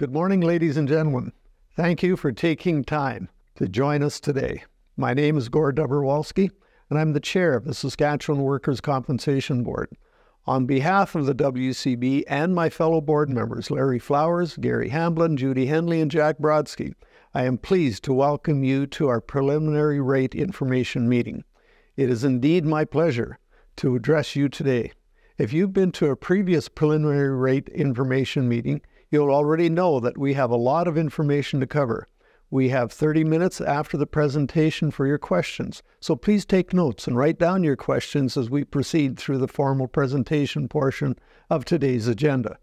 Good morning, ladies and gentlemen. Thank you for taking time to join us today. My name is Gord Dobrowolski, and I'm the chair of the Saskatchewan Workers Compensation Board. On behalf of the WCB and my fellow board members, Larry Flowers, Gary Hamblin, Judy Henley, and Jack Brodsky, I am pleased to welcome you to our preliminary rate information meeting. It is indeed my pleasure to address you today. If you've been to a previous preliminary rate information meeting, you'll already know that we have a lot of information to cover. We have 30 minutes after the presentation for your questions, so please take notes and write down your questions as we proceed through the formal presentation portion of today's agenda.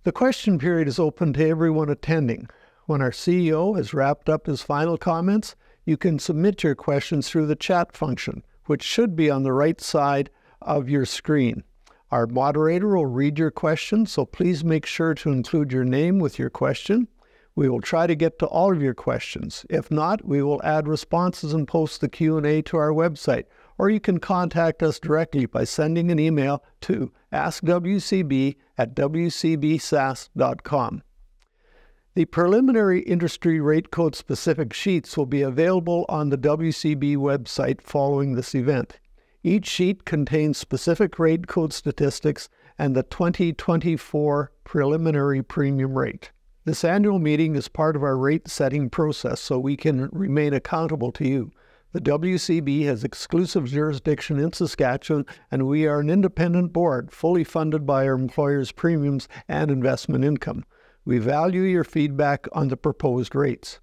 The question period is open to everyone attending. When our CEO has wrapped up his final comments, you can submit your questions through the chat function, which should be on the right side of your screen. Our moderator will read your question, so please make sure to include your name with your question. We will try to get to all of your questions. If not, we will add responses and post the Q&A to our website, or you can contact us directly by sending an email to askwcb@wcbsas.com. The preliminary industry rate code specific sheets will be available on the WCB website following this event. Each sheet contains specific rate code statistics and the 2024 preliminary premium rate. This annual meeting is part of our rate setting process so we can remain accountable to you. The WCB has exclusive jurisdiction in Saskatchewan, and we are an independent board fully funded by our employers' premiums and investment income. We value your feedback on the proposed rates.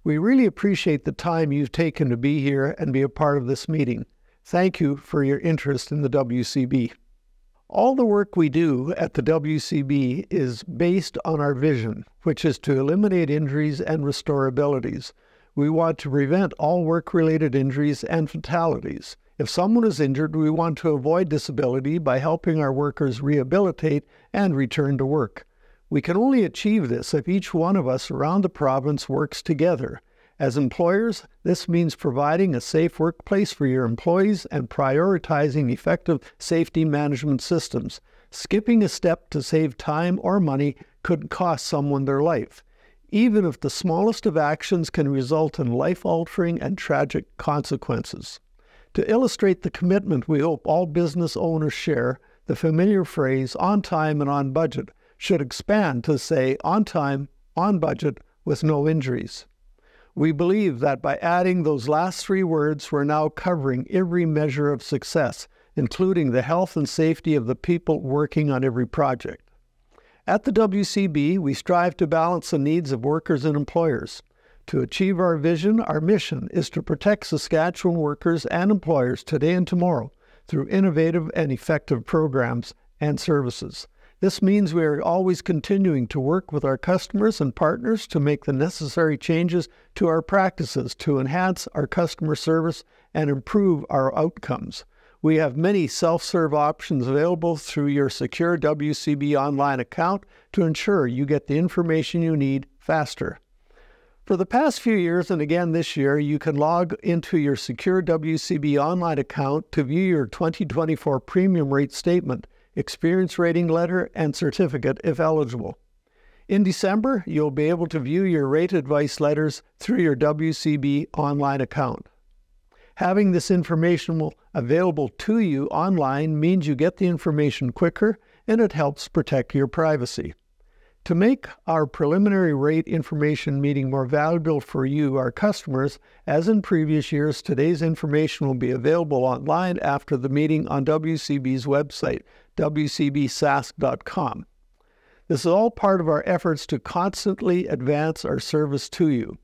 We really appreciate the time you've taken to be here and be a part of this meeting. Thank you for your interest in the WCB. All the work we do at the WCB is based on our vision, which is to eliminate injuries and restore abilities. We want to prevent all work-related injuries and fatalities. If someone is injured, we want to avoid disability by helping our workers rehabilitate and return to work. We can only achieve this if each one of us around the province works together. As employers, this means providing a safe workplace for your employees and prioritizing effective safety management systems. Skipping a step to save time or money could cost someone their life, even if the smallest of actions can result in life-altering and tragic consequences. To illustrate the commitment we hope all business owners share, the familiar phrase "on time and on budget" should expand to say "on time, on budget, with no injuries." We believe that by adding those last three words, we're now covering every measure of success, including the health and safety of the people working on every project. At the WCB, we strive to balance the needs of workers and employers. To achieve our vision, our mission is to protect Saskatchewan workers and employers today and tomorrow through innovative and effective programs and services. This means we are always continuing to work with our customers and partners to make the necessary changes to our practices to enhance our customer service and improve our outcomes. We have many self-serve options available through your secure WCB online account to ensure you get the information you need faster. For the past few years and again this year, you can log into your secure WCB online account to view your 2024 premium rate statement, experience rating letter, and certificate if eligible. In December, you'll be able to view your rate advice letters through your WCB online account. Having this information available to you online means you get the information quicker, and it helps protect your privacy. To make our preliminary rate information meeting more valuable for you, our customers, as in previous years, today's information will be available online after the meeting on WCB's website, wcbsask.com. This is all part of our efforts to constantly advance our service to you.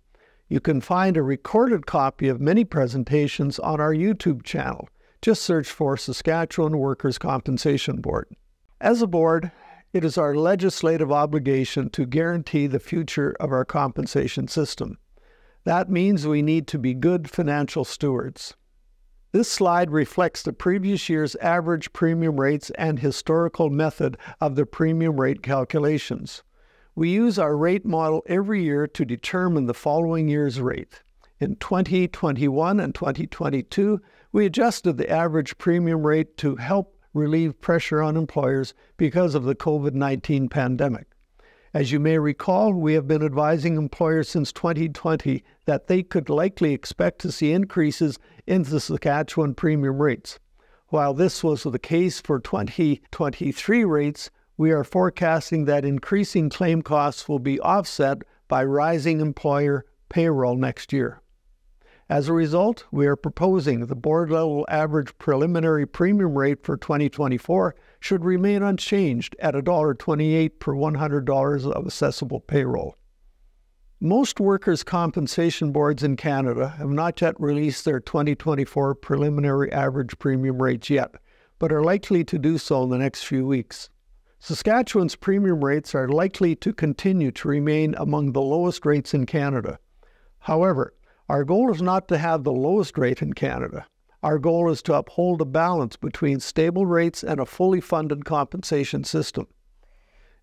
You can find a recorded copy of many presentations on our YouTube channel. Just search for Saskatchewan Workers Compensation Board. As a board, it is our legislative obligation to guarantee the future of our compensation system. That means we need to be good financial stewards. This slide reflects the previous year's average premium rates and historical method of the premium rate calculations. We use our rate model every year to determine the following year's rate. In 2021 and 2022, we adjusted the average premium rate to help relieve pressure on employers because of the COVID-19 pandemic. As you may recall, we have been advising employers since 2020 that they could likely expect to see increases in the Saskatchewan premium rates. While this was the case for 2023 rates, we are forecasting that increasing claim costs will be offset by rising employer payroll next year. As a result, we are proposing the board-level average preliminary premium rate for 2024 should remain unchanged at $1.28 per $100 of assessable payroll. Most workers' compensation boards in Canada have not yet released their 2024 preliminary average premium rates yet, but are likely to do so in the next few weeks. Saskatchewan's premium rates are likely to continue to remain among the lowest rates in Canada. However, our goal is not to have the lowest rate in Canada. Our goal is to uphold a balance between stable rates and a fully funded compensation system.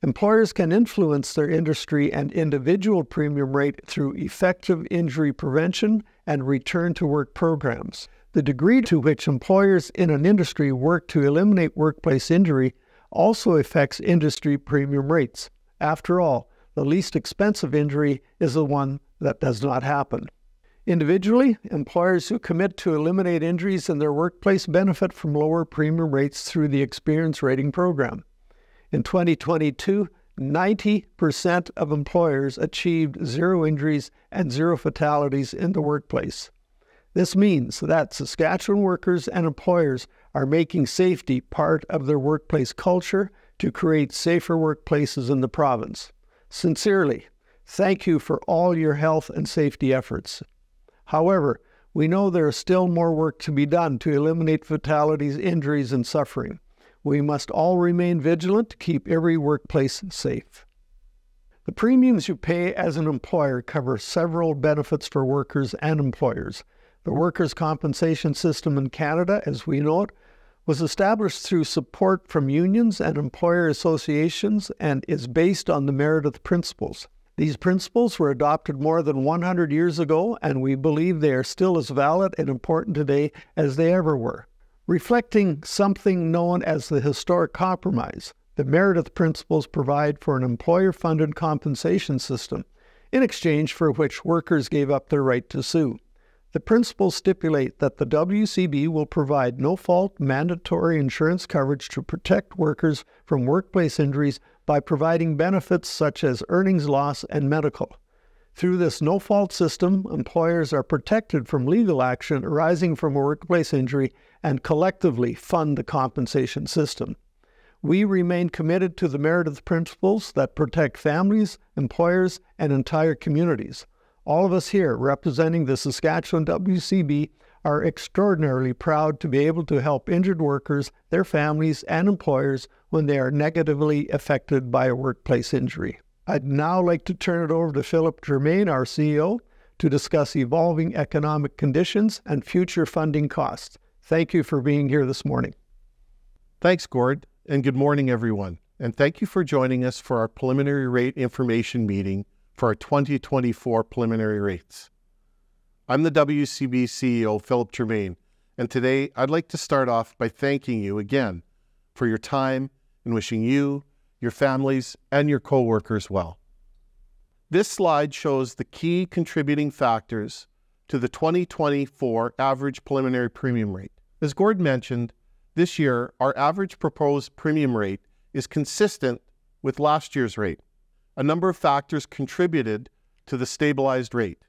Employers can influence their industry and individual premium rate through effective injury prevention and return-to-work programs. The degree to which employers in an industry work to eliminate workplace injury also affects industry premium rates. After all, the least expensive injury is the one that does not happen. Individually, employers who commit to eliminate injuries in their workplace benefit from lower premium rates through the Experience Rating Program. In 2022, 90% of employers achieved zero injuries and zero fatalities in the workplace. This means that Saskatchewan workers and employers are making safety part of their workplace culture to create safer workplaces in the province. Sincerely, thank you for all your health and safety efforts. However, we know there is still more work to be done to eliminate fatalities, injuries, and suffering. We must all remain vigilant to keep every workplace safe. The premiums you pay as an employer cover several benefits for workers and employers. The workers' compensation system in Canada, as we know it, was established through support from unions and employer associations and is based on the Meredith principles. These principles were adopted more than 100 years ago, and we believe they are still as valid and important today as they ever were. Reflecting something known as the historic compromise, the Meredith principles provide for an employer-funded compensation system, in exchange for which workers gave up their right to sue. The principles stipulate that the WCB will provide no-fault mandatory insurance coverage to protect workers from workplace injuries by providing benefits such as earnings loss and medical. Through this no-fault system, employers are protected from legal action arising from a workplace injury and collectively fund the compensation system. We remain committed to the Meredith principles that protect families, employers, and entire communities. All of us here representing the Saskatchewan WCB are extraordinarily proud to be able to help injured workers, their families, and employers when they are negatively affected by a workplace injury. I'd now like to turn it over to Philip Germain, our CEO, to discuss evolving economic conditions and future funding costs. Thank you for being here this morning. Thanks, Gord, and good morning, everyone. And thank you for joining us for our preliminary rate information meeting for our 2024 preliminary rates. I'm the WCB CEO, Philip Germain, and today I'd like to start off by thanking you again for your time and wishing you, your families, and your co-workers well. This slide shows the key contributing factors to the 2024 average preliminary premium rate. As Gord mentioned, this year our average proposed premium rate is consistent with last year's rate. A number of factors contributed to the stabilized rate.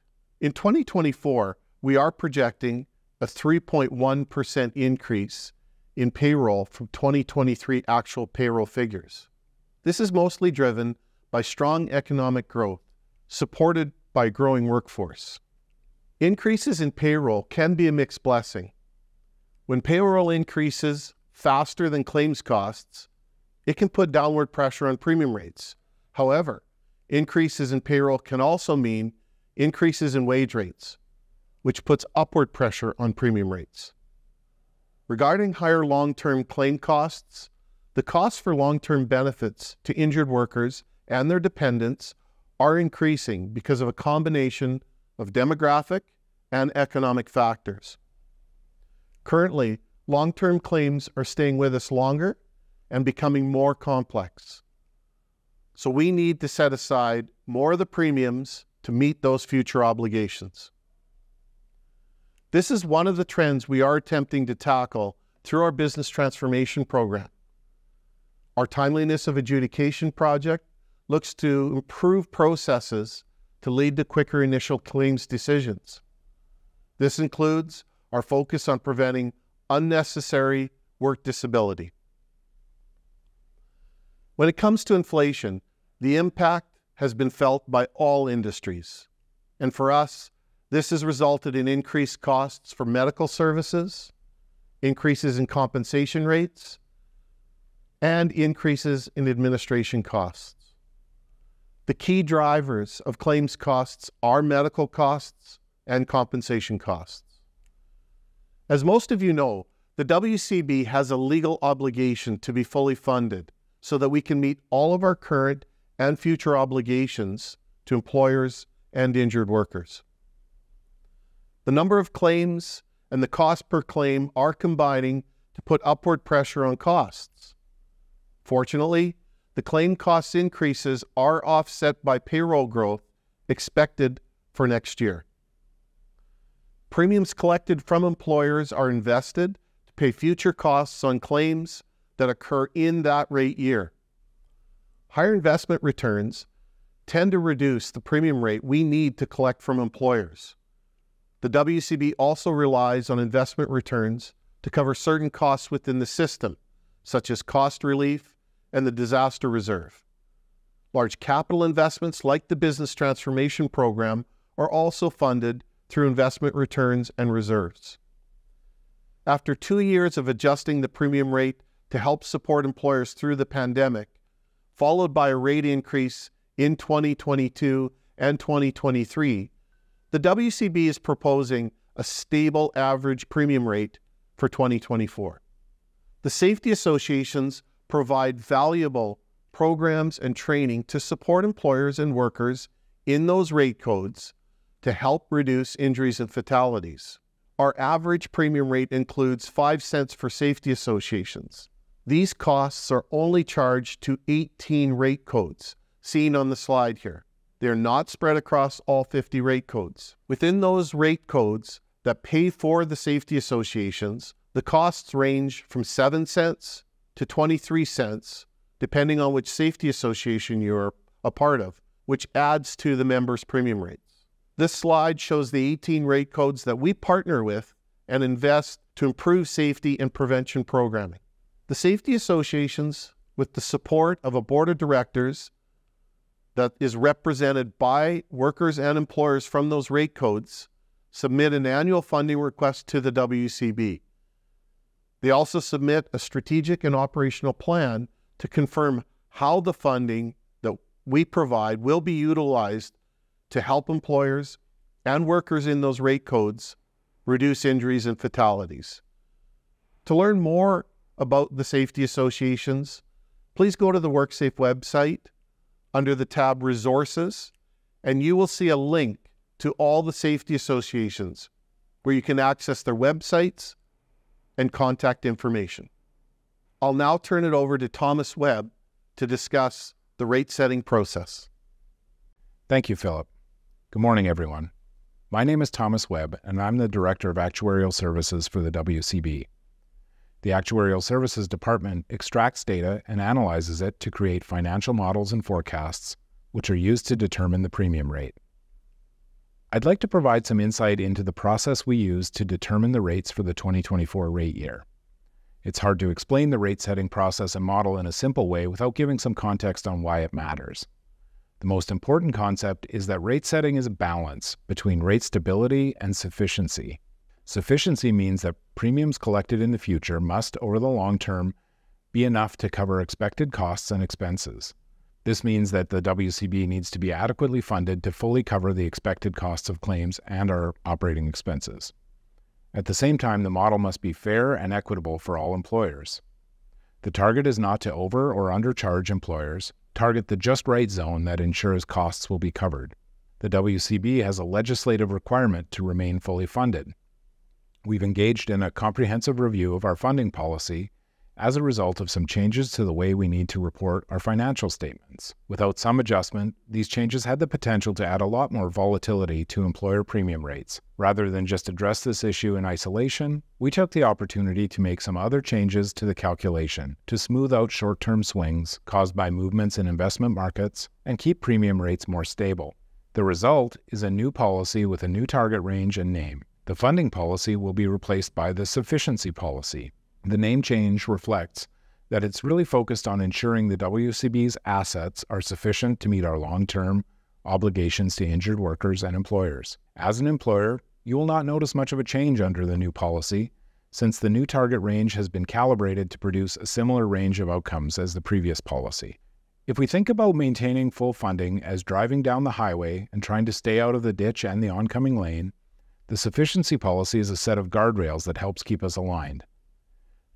In 2024, we are projecting a 3.1% increase in payroll from 2023 actual payroll figures. This is mostly driven by strong economic growth, supported by a growing workforce. Increases in payroll can be a mixed blessing. When payroll increases faster than claims costs, it can put downward pressure on premium rates. However, increases in payroll can also mean increases in wage rates, which puts upward pressure on premium rates. Regarding higher long-term claim costs, the costs for long-term benefits to injured workers and their dependents are increasing because of a combination of demographic and economic factors. Currently, long-term claims are staying with us longer and becoming more complex. So we need to set aside more of the premiums to meet those future obligations. This is one of the trends we are attempting to tackle through our business transformation program. Our timeliness of adjudication project looks to improve processes to lead to quicker initial claims decisions. This includes our focus on preventing unnecessary work disability. When it comes to inflation, the impact has been felt by all industries. And for us, this has resulted in increased costs for medical services, increases in compensation rates, and increases in administration costs. The key drivers of claims costs are medical costs and compensation costs. As most of you know, the WCB has a legal obligation to be fully funded so that we can meet all of our current and future obligations to employers and injured workers. The number of claims and the cost per claim are combining to put upward pressure on costs. Fortunately, the claim cost increases are offset by payroll growth expected for next year. Premiums collected from employers are invested to pay future costs on claims that occur in that rate year. Higher investment returns tend to reduce the premium rate we need to collect from employers. The WCB also relies on investment returns to cover certain costs within the system, such as cost relief and the disaster reserve. Large capital investments like the business transformation program are also funded through investment returns and reserves. After 2 years of adjusting the premium rate to help support employers through the pandemic, followed by a rate increase in 2022 and 2023, the WCB is proposing a stable average premium rate for 2024. The safety associations provide valuable programs and training to support employers and workers in those rate codes to help reduce injuries and fatalities. Our average premium rate includes 5 cents for safety associations. These costs are only charged to 18 rate codes, seen on the slide here. They're not spread across all 50 rate codes. Within those rate codes that pay for the safety associations, the costs range from 7 cents to 23 cents, depending on which safety association you're a part of, which adds to the members' premium rates. This slide shows the 18 rate codes that we partner with and invest to improve safety and prevention programming. The safety associations, with the support of a board of directors that is represented by workers and employers from those rate codes, submit an annual funding request to the WCB. They also submit a strategic and operational plan to confirm how the funding that we provide will be utilized to help employers and workers in those rate codes reduce injuries and fatalities. To learn more about the safety associations, please go to the WorkSafe website under the tab Resources, and you will see a link to all the safety associations where you can access their websites and contact information. I'll now turn it over to Thomas Webb to discuss the rate setting process. Thank you, Philip. Good morning, everyone. My name is Thomas Webb, and I'm the Director of Actuarial Services for the WCB. The Actuarial Services Department extracts data and analyzes it to create financial models and forecasts, which are used to determine the premium rate. I'd like to provide some insight into the process we use to determine the rates for the 2024 rate year. It's hard to explain the rate-setting process and model in a simple way without giving some context on why it matters. The most important concept is that rate setting is a balance between rate stability and sufficiency. Sufficiency means that premiums collected in the future must, over the long term, be enough to cover expected costs and expenses. This means that the WCB needs to be adequately funded to fully cover the expected costs of claims and our operating expenses. At the same time, the model must be fair and equitable for all employers. The target is not to over or undercharge employers, target the just right zone that ensures costs will be covered. The WCB has a legislative requirement to remain fully funded. We've engaged in a comprehensive review of our funding policy as a result of some changes to the way we need to report our financial statements. Without some adjustment, these changes had the potential to add a lot more volatility to employer premium rates. Rather than just address this issue in isolation, we took the opportunity to make some other changes to the calculation to smooth out short-term swings caused by movements in investment markets and keep premium rates more stable. The result is a new policy with a new target range and name. The funding policy will be replaced by the sufficiency policy. The name change reflects that it's really focused on ensuring the WCB's assets are sufficient to meet our long-term obligations to injured workers and employers. As an employer, you will not notice much of a change under the new policy, since the new target range has been calibrated to produce a similar range of outcomes as the previous policy. If we think about maintaining full funding as driving down the highway and trying to stay out of the ditch and the oncoming lane, the sufficiency policy is a set of guardrails that helps keep us aligned.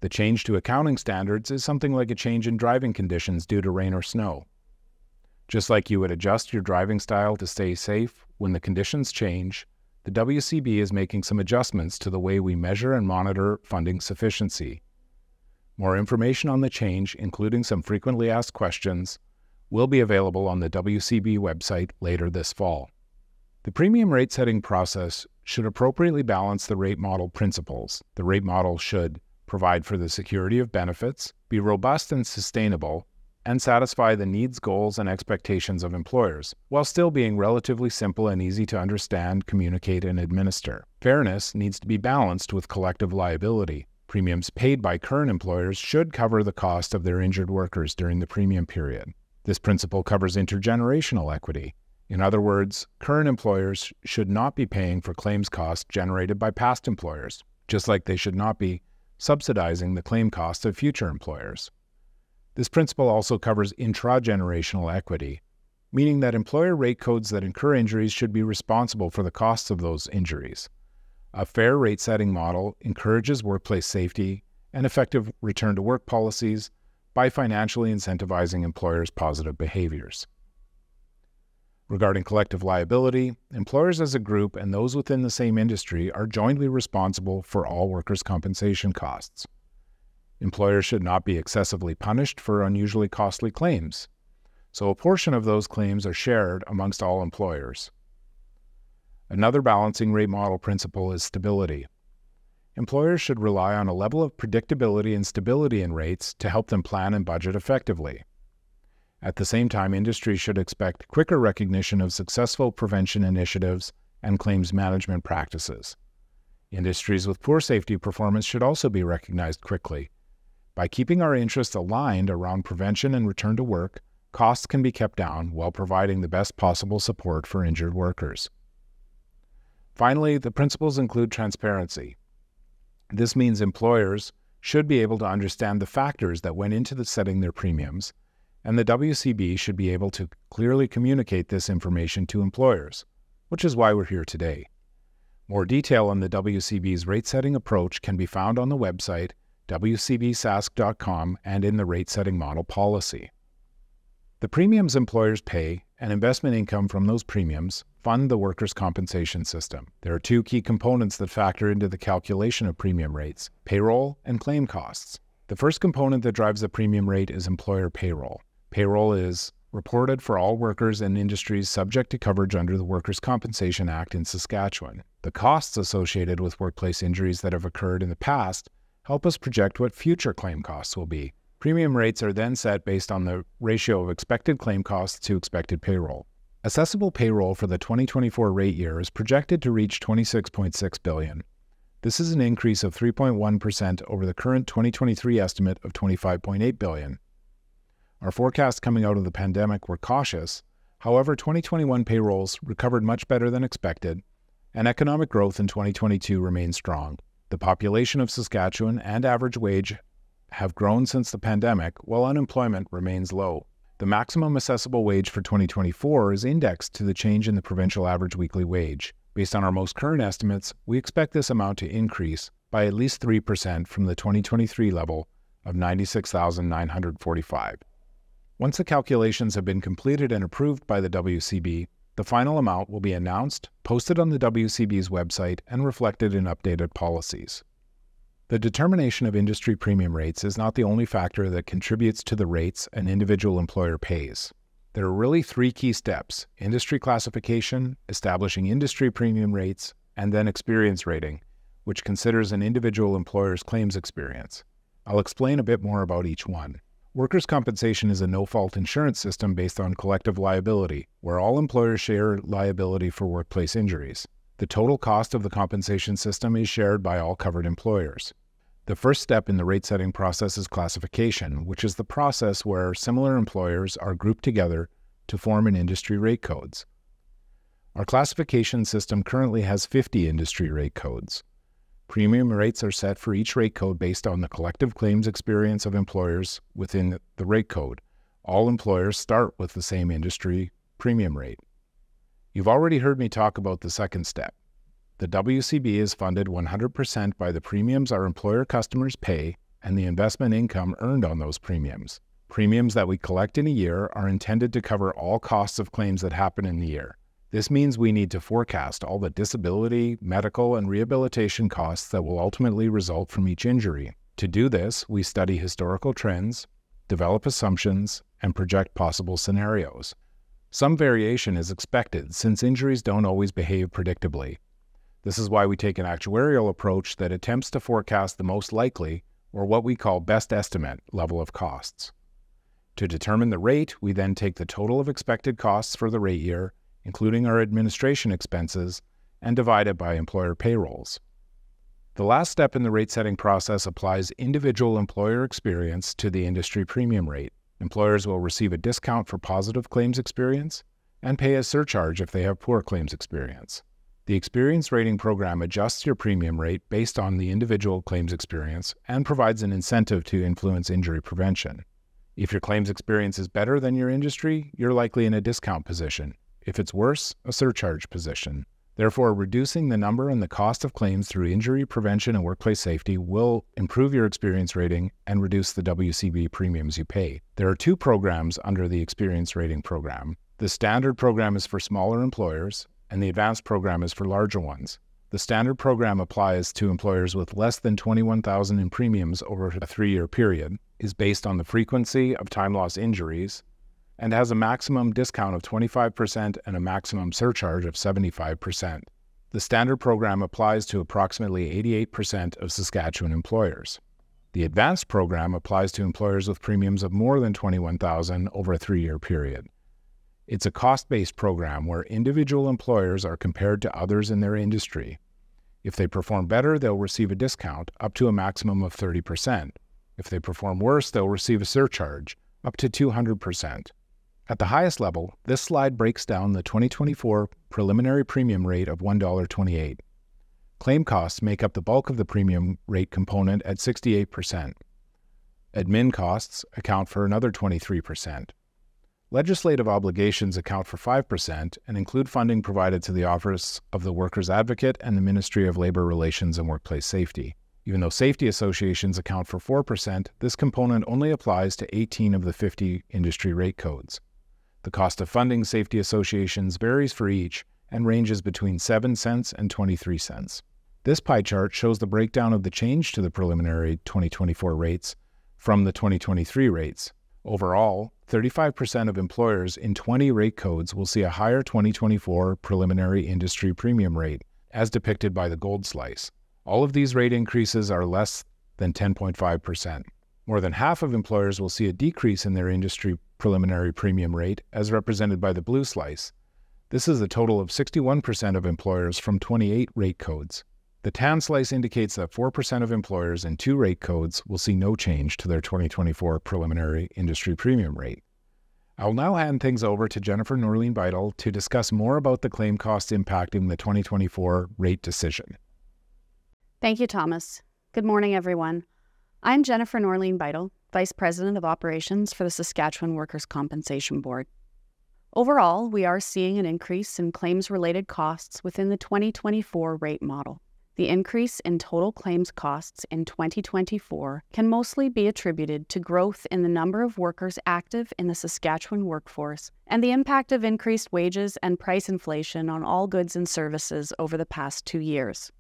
The change to accounting standards is something like a change in driving conditions due to rain or snow. Just like you would adjust your driving style to stay safe when the conditions change, the WCB is making some adjustments to the way we measure and monitor funding sufficiency. More information on the change, including some frequently asked questions, will be available on the WCB website later this fall. The premium rate setting process should appropriately balance the rate model principles. The rate model should provide for the security of benefits, be robust and sustainable, and satisfy the needs, goals, and expectations of employers, while still being relatively simple and easy to understand, communicate, and administer. Fairness needs to be balanced with collective liability. Premiums paid by current employers should cover the cost of their injured workers during the premium period. This principle covers intergenerational equity. In other words, current employers should not be paying for claims costs generated by past employers, just like they should not be subsidizing the claim costs of future employers. This principle also covers intragenerational equity, meaning that employer rate codes that incur injuries should be responsible for the costs of those injuries. A fair rate-setting model encourages workplace safety and effective return-to-work policies by financially incentivizing employers' positive behaviors. Regarding collective liability, employers as a group and those within the same industry are jointly responsible for all workers' compensation costs. Employers should not be excessively punished for unusually costly claims, so a portion of those claims are shared amongst all employers. Another balancing rate model principle is stability. Employers should rely on a level of predictability and stability in rates to help them plan and budget effectively. At the same time, industry should expect quicker recognition of successful prevention initiatives and claims management practices. Industries with poor safety performance should also be recognized quickly. By keeping our interests aligned around prevention and return to work, costs can be kept down while providing the best possible support for injured workers. Finally, the principles include transparency. This means employers should be able to understand the factors that went into setting their premiums, and the WCB should be able to clearly communicate this information to employers, which is why we're here today. More detail on the WCB's rate-setting approach can be found on the website wcbsask.com and in the rate-setting model policy. The premiums employers pay and investment income from those premiums fund the workers' compensation system. There are two key components that factor into the calculation of premium rates: payroll and claim costs. The first component that drives the premium rate is employer payroll. Payroll is reported for all workers and industries subject to coverage under the Workers' Compensation Act in Saskatchewan. The costs associated with workplace injuries that have occurred in the past help us project what future claim costs will be. Premium rates are then set based on the ratio of expected claim costs to expected payroll. Assessable payroll for the 2024 rate year is projected to reach $26.6 billion. This is an increase of 3.1% over the current 2023 estimate of $25.8 billion. Our forecasts coming out of the pandemic were cautious. However, 2021 payrolls recovered much better than expected, and economic growth in 2022 remains strong. The population of Saskatchewan and average wage have grown since the pandemic, while unemployment remains low. The maximum assessable wage for 2024 is indexed to the change in the provincial average weekly wage. Based on our most current estimates, we expect this amount to increase by at least 3% from the 2023 level of $96,945. Once the calculations have been completed and approved by the WCB, the final amount will be announced, posted on the WCB's website, and reflected in updated policies. The determination of industry premium rates is not the only factor that contributes to the rates an individual employer pays. There are really three key steps: industry classification, establishing industry premium rates, and then experience rating, which considers an individual employer's claims experience. I'll explain a bit more about each one. Workers' compensation is a no-fault insurance system based on collective liability, where all employers share liability for workplace injuries. The total cost of the compensation system is shared by all covered employers. The first step in the rate-setting process is classification, which is the process where similar employers are grouped together to form an industry rate codes. Our classification system currently has 50 industry rate codes. Premium rates are set for each rate code based on the collective claims experience of employers within the rate code. All employers start with the same industry premium rate. You've already heard me talk about the second step. The WCB is funded 100% by the premiums our employer customers pay and the investment income earned on those premiums. Premiums that we collect in a year are intended to cover all costs of claims that happen in the year. This means we need to forecast all the disability, medical, and rehabilitation costs that will ultimately result from each injury. To do this, we study historical trends, develop assumptions, and project possible scenarios. Some variation is expected since injuries don't always behave predictably. This is why we take an actuarial approach that attempts to forecast the most likely, or what we call best estimate, level of costs. To determine the rate, we then take the total of expected costs for the rate year, including our administration expenses, and divide it by employer payrolls. The last step in the rate-setting process applies individual employer experience to the industry premium rate. Employers will receive a discount for positive claims experience and pay a surcharge if they have poor claims experience. The experience rating program adjusts your premium rate based on the individual claims experience and provides an incentive to influence injury prevention. If your claims experience is better than your industry, you're likely in a discount position. If it's worse, a surcharge position. Therefore, reducing the number and the cost of claims through injury prevention and workplace safety will improve your experience rating and reduce the WCB premiums you pay. There are two programs under the experience rating program. The standard program is for smaller employers, and the advanced program is for larger ones. The standard program applies to employers with less than $21,000 in premiums over a 3-year period, is based on the frequency of time loss injuries, and has a maximum discount of 25% and a maximum surcharge of 75%. The standard program applies to approximately 88% of Saskatchewan employers. The advanced program applies to employers with premiums of more than $21,000 over a 3-year period. It's a cost-based program where individual employers are compared to others in their industry. If they perform better, they'll receive a discount up to a maximum of 30%. If they perform worse, they'll receive a surcharge up to 200%. At the highest level, this slide breaks down the 2024 preliminary premium rate of $1.28. Claim costs make up the bulk of the premium rate component at 68%. Admin costs account for another 23%. Legislative obligations account for 5% and include funding provided to the Office of the Workers' Advocate and the Ministry of Labour Relations and Workplace Safety. Even though safety associations account for 4%, this component only applies to 18 of the 50 industry rate codes. The cost of funding safety associations varies for each and ranges between 7 cents and 23 cents. This pie chart shows the breakdown of the change to the preliminary 2024 rates from the 2023 rates. Overall, 35% of employers in 20 rate codes will see a higher 2024 preliminary industry premium rate, as depicted by the gold slice. All of these rate increases are less than 10.5%. More than half of employers will see a decrease in their industry preliminary premium rate, as represented by the blue slice. This is a total of 61% of employers from 28 rate codes. The tan slice indicates that 4% of employers in 2 rate codes will see no change to their 2024 preliminary industry premium rate. I'll now hand things over to Jennifer Norling-Beidel to discuss more about the claim costs impacting the 2024 rate decision. Thank you, Thomas. Good morning, everyone. I'm Jennifer Norling-Beidel, Vice President of Operations for the Saskatchewan Workers Compensation Board. Overall, we are seeing an increase in claims-related costs within the 2024 rate model. The increase in total claims costs in 2024 can mostly be attributed to growth in the number of workers active in the Saskatchewan workforce and the impact of increased wages and price inflation on all goods and services over the past 2 years.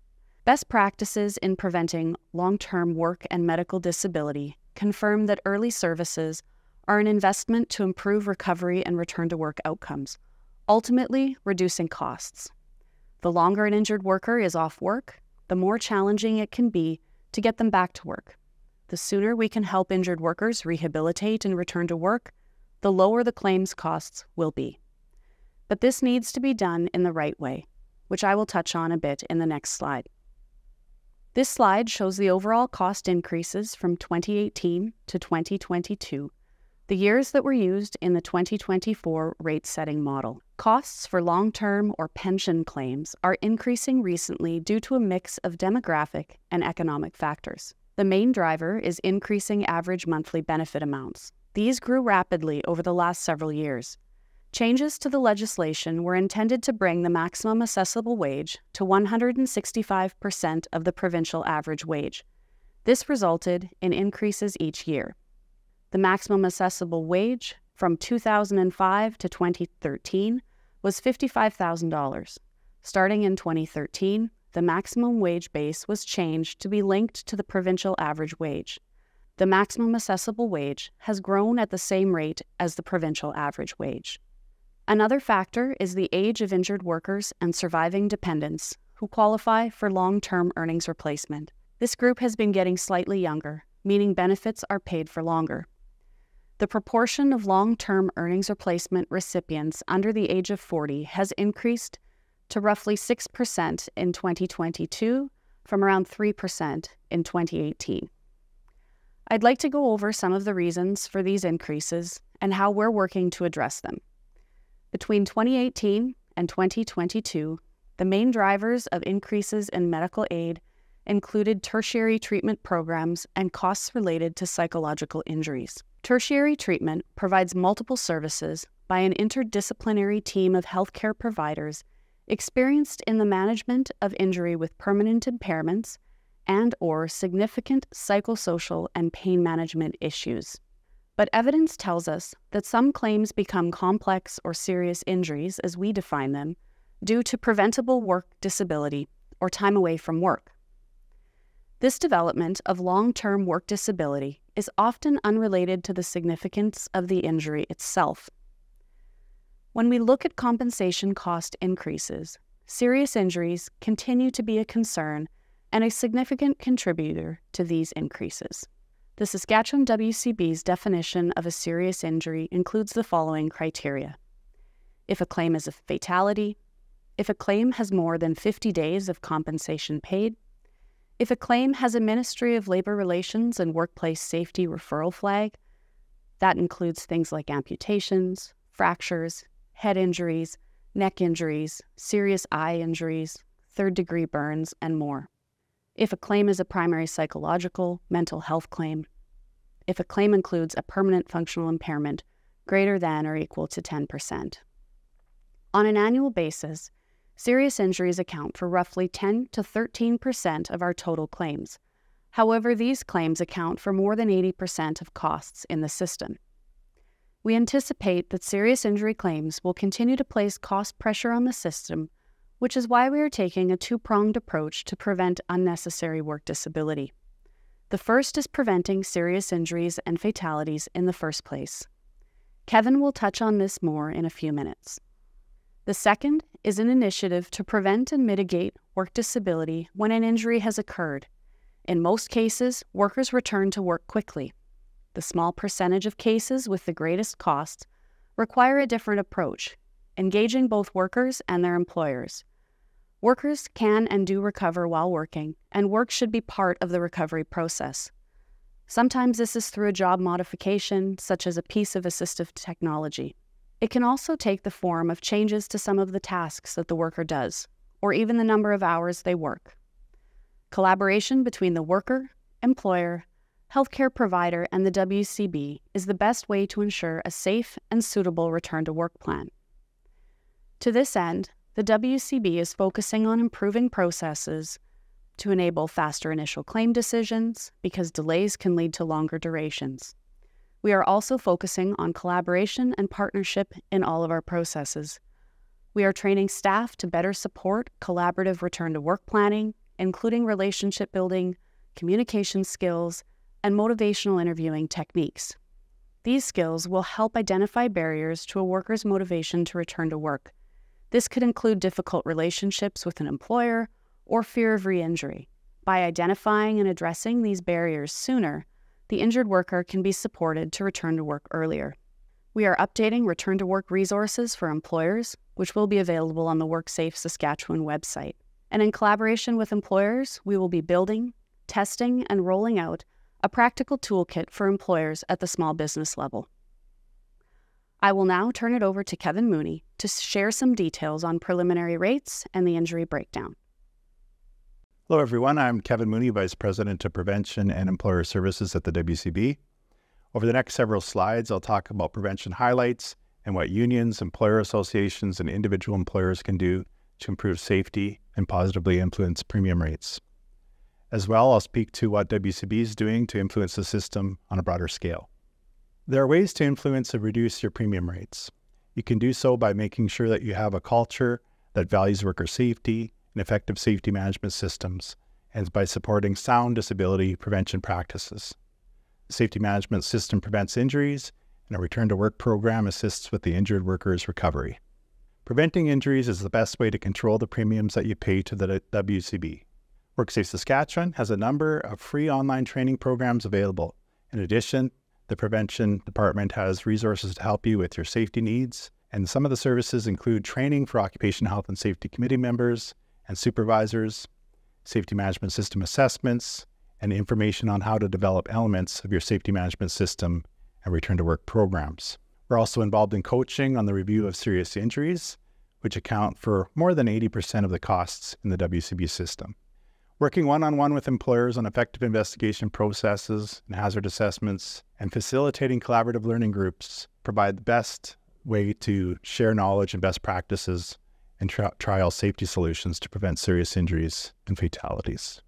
Best practices in preventing long-term work and medical disability confirm that early services are an investment to improve recovery and return-to-work outcomes, ultimately reducing costs. The longer an injured worker is off work, the more challenging it can be to get them back to work. The sooner we can help injured workers rehabilitate and return to work, the lower the claims costs will be. But this needs to be done in the right way, which I will touch on a bit in the next slide. This slide shows the overall cost increases from 2018 to 2022, the years that were used in the 2024 rate-setting model. Costs for long-term or pension claims are increasing recently due to a mix of demographic and economic factors. The main driver is increasing average monthly benefit amounts. These grew rapidly over the last several years. Changes to the legislation were intended to bring the maximum assessable wage to 165% of the provincial average wage. This resulted in increases each year. The maximum assessable wage from 2005 to 2013 was $55,000. Starting in 2013, the maximum wage base was changed to be linked to the provincial average wage. The maximum assessable wage has grown at the same rate as the provincial average wage. Another factor is the age of injured workers and surviving dependents who qualify for long-term earnings replacement. This group has been getting slightly younger, meaning benefits are paid for longer. The proportion of long-term earnings replacement recipients under the age of 40 has increased to roughly 6% in 2022 from around 3% in 2018. I'd like to go over some of the reasons for these increases and how we're working to address them. Between 2018 and 2022, the main drivers of increases in medical aid included tertiary treatment programs and costs related to psychological injuries. Tertiary treatment provides multiple services by an interdisciplinary team of healthcare providers experienced in the management of injury with permanent impairments and/or significant psychosocial and pain management issues. But evidence tells us that some claims become complex or serious injuries, as we define them, due to preventable work disability or time away from work. This development of long-term work disability is often unrelated to the significance of the injury itself. When we look at compensation cost increases, serious injuries continue to be a concern and a significant contributor to these increases. The Saskatchewan WCB's definition of a serious injury includes the following criteria: if a claim is a fatality, if a claim has more than 50 days of compensation paid, if a claim has a Ministry of Labour Relations and Workplace Safety referral flag, that includes things like amputations, fractures, head injuries, neck injuries, serious eye injuries, third-degree burns, and more. If a claim is a primary psychological, mental health claim, if a claim includes a permanent functional impairment greater than or equal to 10%. On an annual basis, serious injuries account for roughly 10 to 13% of our total claims. However, these claims account for more than 80% of costs in the system. We anticipate that serious injury claims will continue to place cost pressure on the system, which is why we are taking a two-pronged approach to prevent unnecessary work disability. The first is preventing serious injuries and fatalities in the first place. Kevin will touch on this more in a few minutes. The second is an initiative to prevent and mitigate work disability when an injury has occurred. In most cases, workers return to work quickly. The small percentage of cases with the greatest costs require a different approach, engaging both workers and their employers. Workers can and do recover while working, and work should be part of the recovery process. Sometimes this is through a job modification, such as a piece of assistive technology. It can also take the form of changes to some of the tasks that the worker does, or even the number of hours they work. Collaboration between the worker, employer, healthcare provider, and the WCB is the best way to ensure a safe and suitable return-to-work plan. To this end, the WCB is focusing on improving processes to enable faster initial claim decisions because delays can lead to longer durations. We are also focusing on collaboration and partnership in all of our processes. We are training staff to better support collaborative return-to-work planning, including relationship building, communication skills, and motivational interviewing techniques. These skills will help identify barriers to a worker's motivation to return to work. This could include difficult relationships with an employer or fear of re-injury. By identifying and addressing these barriers sooner, the injured worker can be supported to return to work earlier. We are updating return-to-work resources for employers, which will be available on the WorkSafe Saskatchewan website. And in collaboration with employers, we will be building, testing, and rolling out a practical toolkit for employers at the small business level. I will now turn it over to Kevin Mooney to share some details on preliminary rates and the injury breakdown. Hello, everyone. I'm Kevin Mooney, Vice President of Prevention and Employer Services at the WCB. Over the next several slides, I'll talk about prevention highlights and what unions, employer associations, and individual employers can do to improve safety and positively influence premium rates. As well, I'll speak to what WCB is doing to influence the system on a broader scale. There are ways to influence and reduce your premium rates. You can do so by making sure that you have a culture that values worker safety and effective safety management systems, and by supporting sound disability prevention practices. The safety management system prevents injuries, and a return-to-work program assists with the injured worker's recovery. Preventing injuries is the best way to control the premiums that you pay to the WCB. WorkSafe Saskatchewan has a number of free online training programs available. In addition, the Prevention Department has resources to help you with your safety needs, and some of the services include training for Occupational Health and Safety Committee members and supervisors, safety management system assessments, and information on how to develop elements of your safety management system and return-to-work programs. We're also involved in coaching on the review of serious injuries, which account for more than 80% of the costs in the WCB system. Working one-on-one with employers on effective investigation processes and hazard assessments, and facilitating collaborative learning groups provide the best way to share knowledge and best practices and trial safety solutions to prevent serious injuries and fatalities.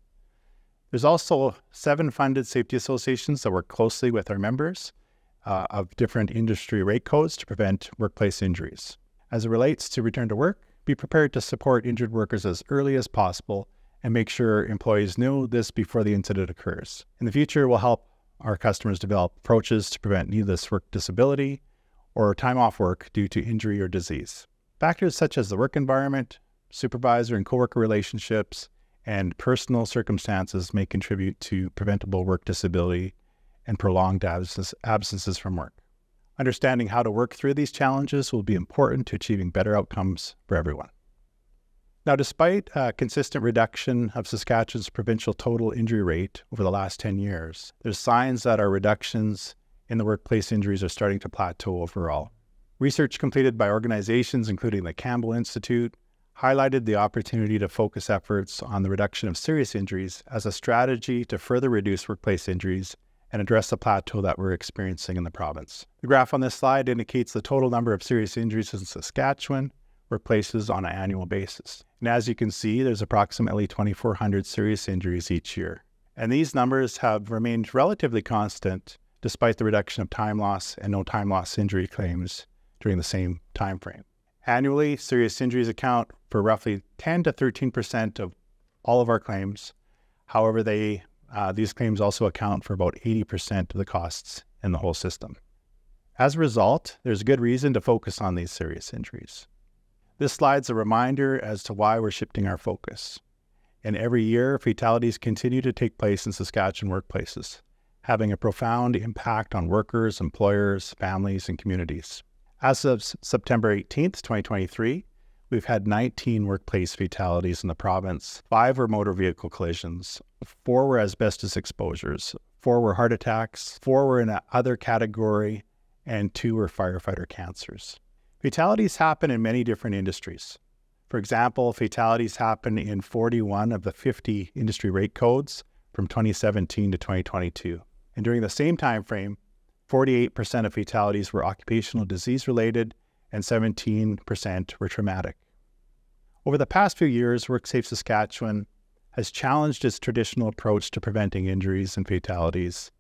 There's also 7 funded safety associations that work closely with our members of different industry rate codes to prevent workplace injuries. As it relates to return to work, be prepared to support injured workers as early as possible and make sure employees know this before the incident occurs. In the future, we'll help our customers develop approaches to prevent needless work disability or time off work due to injury or disease. Factors such as the work environment, supervisor and coworker relationships, and personal circumstances may contribute to preventable work disability and prolonged absences from work. Understanding how to work through these challenges will be important to achieving better outcomes for everyone. Now, despite a consistent reduction of Saskatchewan's provincial total injury rate over the last 10 years, there's signs that our reductions in the workplace injuries are starting to plateau overall. Research completed by organizations including the Campbell Institute highlighted the opportunity to focus efforts on the reduction of serious injuries as a strategy to further reduce workplace injuries and address the plateau that we're experiencing in the province. The graph on this slide indicates the total number of serious injuries in Saskatchewan workplaces on an annual basis. And as you can see, there's approximately 2,400 serious injuries each year. And these numbers have remained relatively constant despite the reduction of time loss and no time loss injury claims during the same time frame. Annually, serious injuries account for roughly 10 to 13% of all of our claims. However, these claims also account for about 80% of the costs in the whole system. As a result, there's good reason to focus on these serious injuries. This slide's a reminder as to why we're shifting our focus. And every year, fatalities continue to take place in Saskatchewan workplaces, having a profound impact on workers, employers, families, and communities. As of September 18th, 2023, we've had 19 workplace fatalities in the province. 5 were motor vehicle collisions, 4 were asbestos exposures, 4 were heart attacks, 4 were in a other category, and 2 were firefighter cancers. Fatalities happen in many different industries. For example, fatalities happen in 41 of the 50 industry rate codes from 2017 to 2022. And during the same time frame, 48% of fatalities were occupational disease related and 17% were traumatic. Over the past few years, WorkSafe Saskatchewan has challenged its traditional approach to preventing injuries and fatalities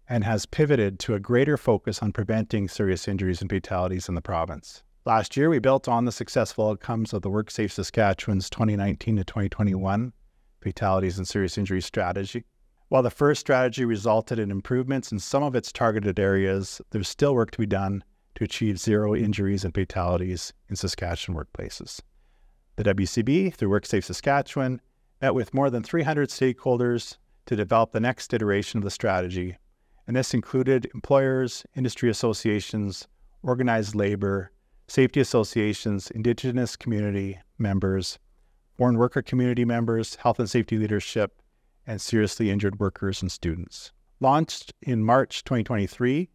and has pivoted to a greater focus on preventing serious injuries and fatalities in the province. Last year, we built on the successful outcomes of the WorkSafe Saskatchewan's 2019 to 2021 fatalities and serious injury strategy. While the first strategy resulted in improvements in some of its targeted areas, there's still work to be done to achieve zero injuries and fatalities in Saskatchewan workplaces. The WCB, through WorkSafe Saskatchewan, met with more than 300 stakeholders to develop the next iteration of the strategy, and this included employers, industry associations, organized labor, safety associations, Indigenous community members, foreign worker community members, health and safety leadership, and seriously injured workers and students. Launched in March 2023,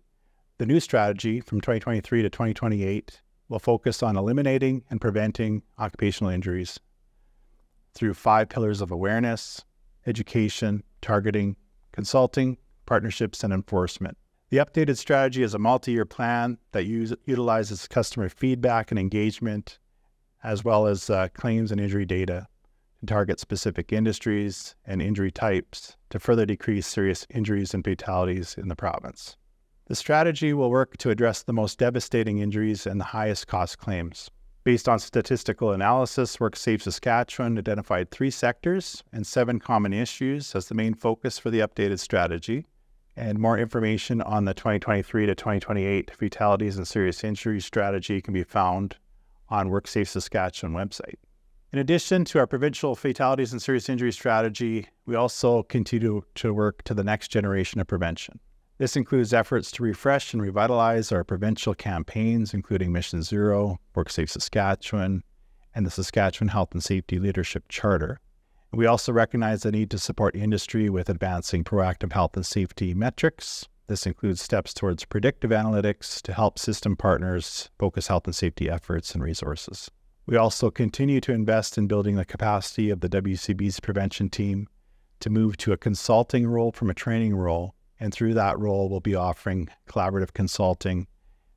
the new strategy from 2023 to 2028 will focus on eliminating and preventing occupational injuries through 5 pillars of awareness, education, targeting, consulting, partnerships, and enforcement. The updated strategy is a multi-year plan that utilizes customer feedback and engagement, as well as claims and injury data to target specific industries and injury types to further decrease serious injuries and fatalities in the province. The strategy will work to address the most devastating injuries and the highest cost claims. Based on statistical analysis, WorkSafe Saskatchewan identified 3 sectors and 7 common issues as the main focus for the updated strategy. And more information on the 2023 to 2028 fatalities and serious injury strategy can be found on WorkSafe Saskatchewan website. In addition to our provincial fatalities and serious injury strategy, we also continue to work to the next generation of prevention. This includes efforts to refresh and revitalize our provincial campaigns, including Mission Zero, WorkSafe Saskatchewan, and the Saskatchewan Health and Safety Leadership Charter. We also recognize the need to support industry with advancing proactive health and safety metrics. This includes steps towards predictive analytics to help system partners focus health and safety efforts and resources. We also continue to invest in building the capacity of the WCB's prevention team to move to a consulting role from a training role. And through that role, we'll be offering collaborative consulting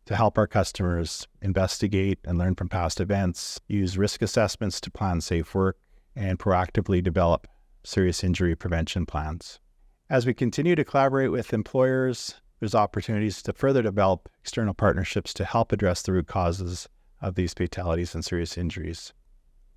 to help our customers investigate and learn from past events, use risk assessments to plan safe work, and proactively develop serious injury prevention plans. As we continue to collaborate with employers, there's opportunities to further develop external partnerships to help address the root causes of these fatalities and serious injuries.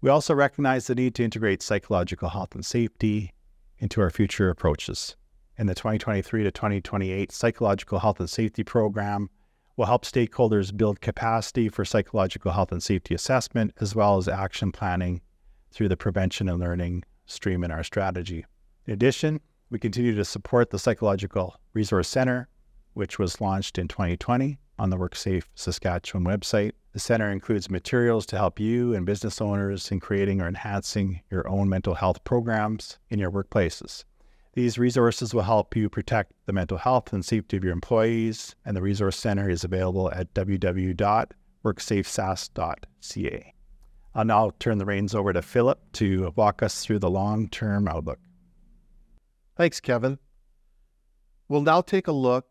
We also recognize the need to integrate psychological health and safety into our future approaches. And the 2023 to 2028 Psychological Health and Safety Program will help stakeholders build capacity for psychological health and safety assessment, as well as action planning through the prevention and learning stream in our strategy. In addition, we continue to support the Psychological Resource Center, which was launched in 2020 on the WorkSafe Saskatchewan website. The center includes materials to help you and business owners in creating or enhancing your own mental health programs in your workplaces. These resources will help you protect the mental health and safety of your employees, and the Resource Center is available at www.worksafesas.ca. I'll now turn the reins over to Philip to walk us through the long-term outlook. Thanks, Kevin. We'll now take a look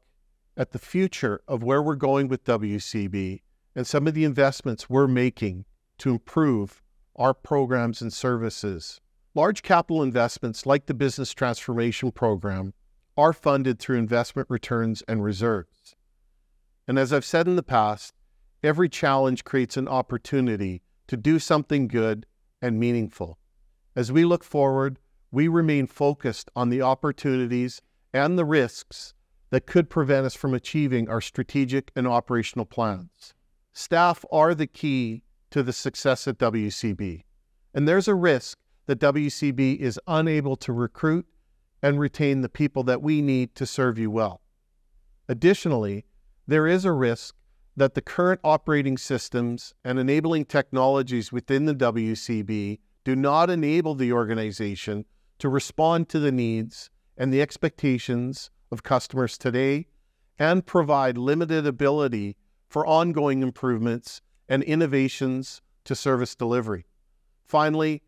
at the future of where we're going with WCB and some of the investments we're making to improve our programs and services. Large capital investments like the Business Transformation Program are funded through investment returns and reserves. And as I've said in the past, every challenge creates an opportunity to do something good and meaningful. As we look forward, we remain focused on the opportunities and the risks that could prevent us from achieving our strategic and operational plans. Staff are the key to the success at WCB, and there's a risk that WCB is unable to recruit and retain the people that we need to serve you well. Additionally, there is a risk that the current operating systems and enabling technologies within the WCB do not enable the organization to respond to the needs and the expectations of customers today and provide limited ability for ongoing improvements and innovations to service delivery. Finally,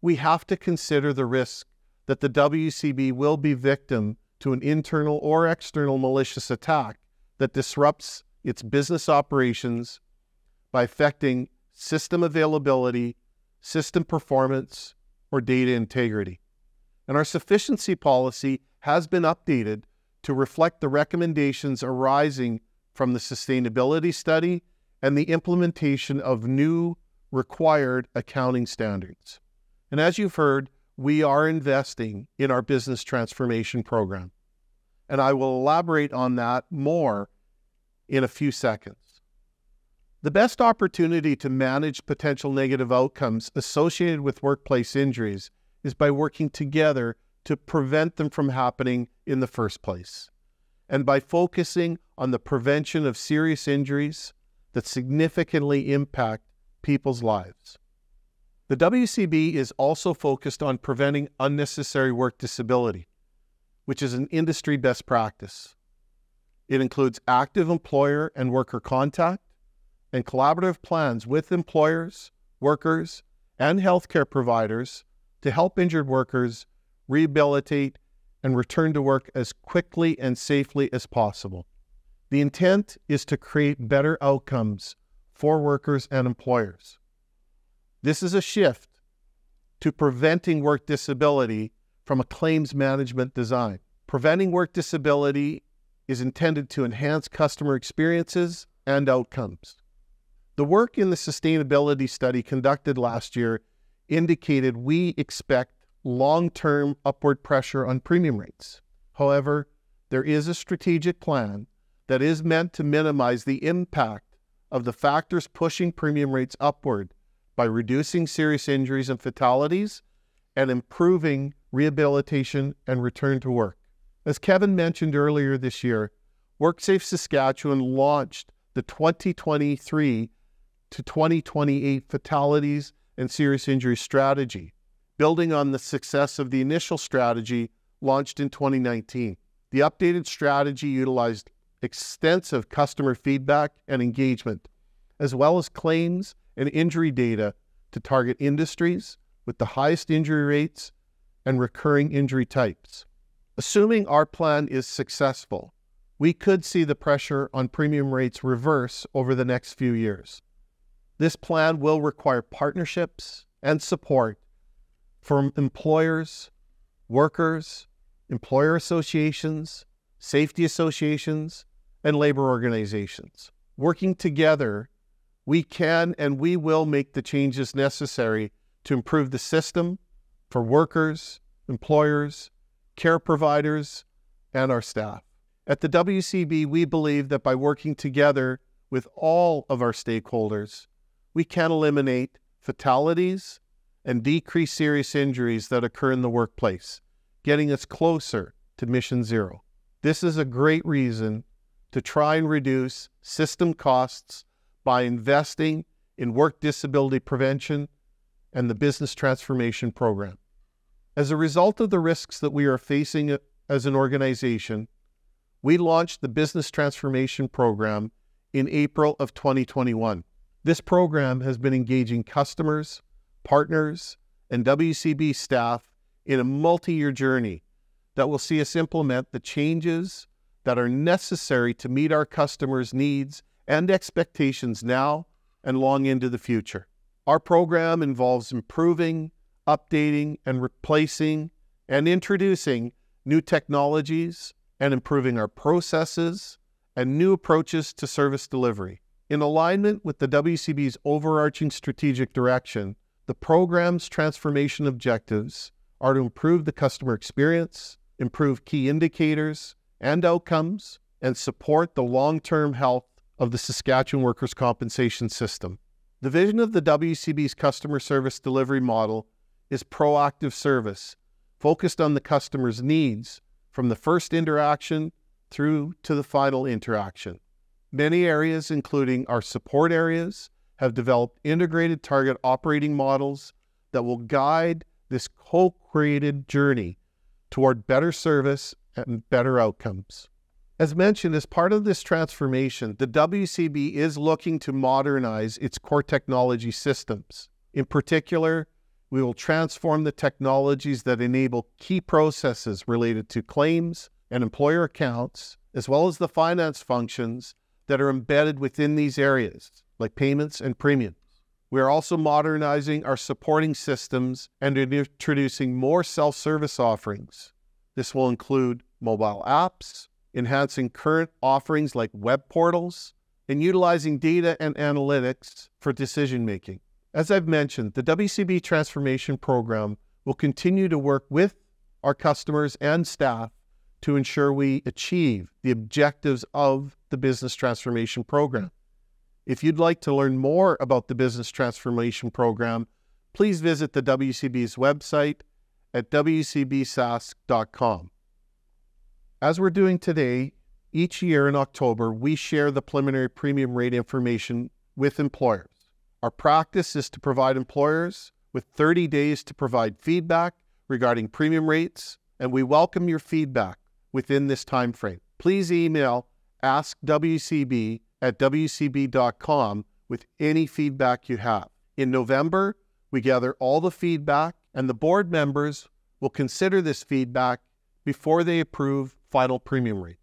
we have to consider the risk that the WCB will be victim to an internal or external malicious attack that disrupts its business operations by affecting system availability, system performance, or data integrity. And our sufficiency policy has been updated to reflect the recommendations arising from the sustainability study and the implementation of new required accounting standards. And as you've heard, we are investing in our business transformation program. And I will elaborate on that more in a few seconds. The best opportunity to manage potential negative outcomes associated with workplace injuries is by working together to prevent them from happening in the first place, and by focusing on the prevention of serious injuries that significantly impact people's lives. The WCB is also focused on preventing unnecessary work disability, which is an industry best practice. It includes active employer and worker contact and collaborative plans with employers, workers, and healthcare providers to help injured workers rehabilitate and return to work as quickly and safely as possible. The intent is to create better outcomes for workers and employers. This is a shift to preventing work disability from a claims management design. Preventing work disability is intended to enhance customer experiences and outcomes. The work in the sustainability study conducted last year indicated we expect long-term upward pressure on premium rates. However, there is a strategic plan that is meant to minimize the impact of the factors pushing premium rates upward by reducing serious injuries and fatalities and improving rehabilitation and return to work. As Kevin mentioned earlier this year, WorkSafe Saskatchewan launched the 2023 to 2028 fatalities and serious injury strategy, building on the success of the initial strategy launched in 2019. The updated strategy utilized extensive customer feedback and engagement, as well as claims and injury data to target industries with the highest injury rates and recurring injury types. Assuming our plan is successful, we could see the pressure on premium rates reverse over the next few years. This plan will require partnerships and support from employers, workers, employer associations, safety associations, and labor organizations. Working together, we can and we will make the changes necessary to improve the system for workers, employers, care providers, and our staff. At the WCB, we believe that by working together with all of our stakeholders, we can eliminate fatalities and decrease serious injuries that occur in the workplace, getting us closer to Mission Zero. This is a great reason to try and reduce system costs by investing in work disability prevention and the business transformation program. As a result of the risks that we are facing as an organization, we launched the business transformation program in April of 2021. This program has been engaging customers, partners, and WCB staff in a multi-year journey that will see us implement the changes that are necessary to meet our customers' needs and expectations now and long into the future. Our program involves improving, updating, and replacing and introducing new technologies and improving our processes and new approaches to service delivery. In alignment with the WCB's overarching strategic direction, the program's transformation objectives are to improve the customer experience, improve key indicators and outcomes, and support the long-term health of the Saskatchewan Workers Compensation System. The vision of the WCB's customer service delivery model is proactive service, focused on the customer's needs from the first interaction through to the final interaction. Many areas, including our support areas, have developed integrated target operating models that will guide this co-created journey toward better service and better outcomes. As mentioned, as part of this transformation, the WCB is looking to modernize its core technology systems. In particular, we will transform the technologies that enable key processes related to claims and employer accounts, as well as the finance functions that are embedded within these areas, like payments and premiums. We are also modernizing our supporting systems and introducing more self-service offerings. This will include mobile apps, enhancing current offerings like web portals, and utilizing data and analytics for decision-making. As I've mentioned, the WCB Transformation Program We'll continue to work with our customers and staff to ensure we achieve the objectives of the Business Transformation Program. If you'd like to learn more about the Business Transformation Program, please visit the WCB's website at wcbsask.com. As we're doing today, each year in October, we share the preliminary premium rate information with employers. Our practice is to provide employers with 30 days to provide feedback regarding premium rates, and we welcome your feedback within this time frame. Please email askwcb@wcb.com with any feedback you have. In November, we gather all the feedback, and the board members will consider this feedback before they approve final premium rates.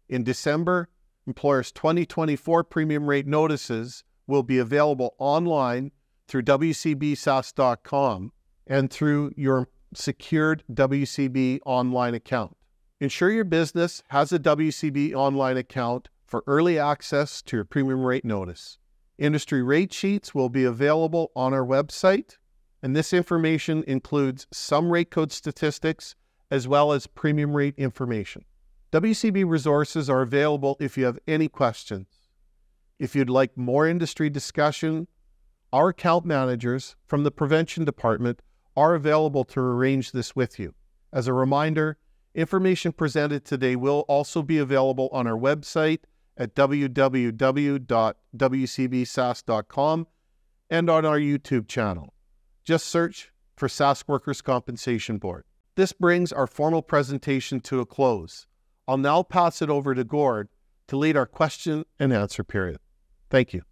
In December, employers' 2024 premium rate notices will be available online through wcbsask.com and through your secured WCB online account. Ensure your business has a WCB online account for early access to your premium rate notice. Industry rate sheets will be available on our website, and this information includes some rate code statistics as well as premium rate information. WCB resources are available if you have any questions. If you'd like more industry discussion, our account managers from the Prevention Department are available to arrange this with you. As a reminder, information presented today will also be available on our website at www.wcbsask.com and on our YouTube channel. Just search for Sask Workers Compensation Board. This brings our formal presentation to a close. I'll now pass it over to Gord to lead our question and answer period. Thank you.